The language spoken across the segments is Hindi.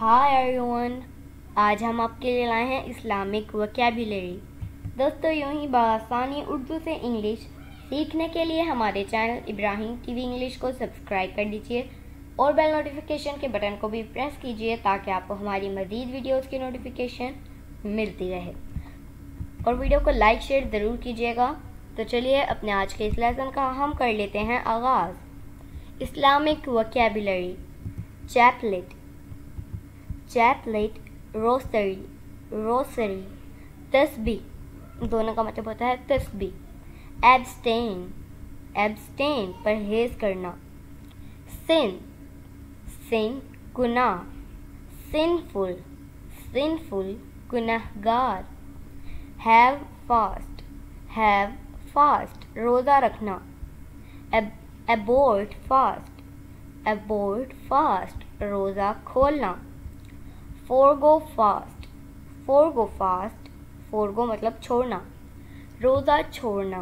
हाय एवरीवन, आज हम आपके लिए लाए हैं इस्लामिक वोकैबुलरी। दोस्तों, यूं ही बआसानी उर्दू से इंग्लिश सीखने के लिए हमारे चैनल इब्राहिम टीवी इंग्लिश को सब्सक्राइब कर दीजिए और बेल नोटिफिकेशन के बटन को भी प्रेस कीजिए ताकि आपको हमारी मज़ीद वीडियोस की नोटिफिकेशन मिलती रहे। और वीडियो को लाइक शेयर ज़रूर कीजिएगा। तो चलिए अपने आज के इस लेसन का हम कर लेते हैं आगाज़। Islamic vocabulary: chaplet, chaplet, rosary, rosary, तस्बीह, दोनों का मतलब होता है तस्बीह। एब्स्टेन, एब्स्टेन, परहेज करना। सिन, सिन, गुनाह। सिनफुल, सिनफुल, गुनहगार। हैव फास्ट, हैव फास्ट, रोज़ा रखना। अबोर्ट फास्ट, अबोर्ट फास्ट, रोज़ा खोलना। Forgo fast, forgo fast, forgo मतलब छोड़ना, रोज़ा छोड़ना।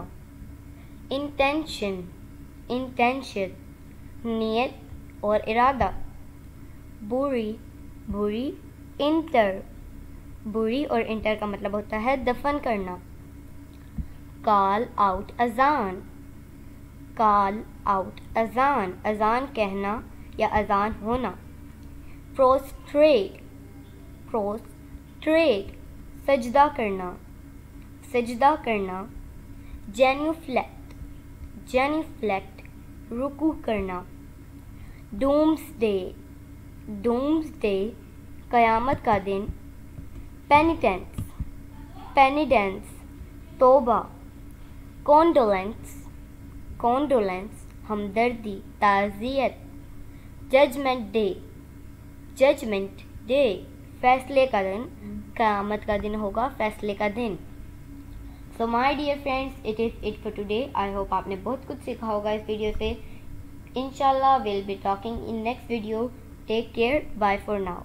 इंटेंशन, इंटेंशन, नियत और इरादा। बुरी, बुरी, इंटर, बुरी और इंटर का मतलब होता है दफन करना। कॉल आउट अजान, कॉल आउट अजान, अजान कहना या अजान होना। प्रोस्ट्रेट, प्रोस्ट्रेट, सजदा करना, सजदा करना। जेन्यूफ्लेक्ट, जेन्यूफ्लेक्ट, रुकू करना। डूम्सडे, डूम्सडे, क़यामत का दिन। पेनिटेंस, पेनिडेंस, तौबा। कॉन्डोलेंस, कॉन्डोलेंस, हमदर्दी, ताज़ियत। जजमेंट डे, जजमेंट डे, फैसले का दिन, क़यामत का दिन होगा फैसले का दिन। So my dear friends, it is it for today. I hope आपने बहुत कुछ सीखा होगा इस वीडियो से। इंशाल्लाह will be talking in next video. Take care, bye for now.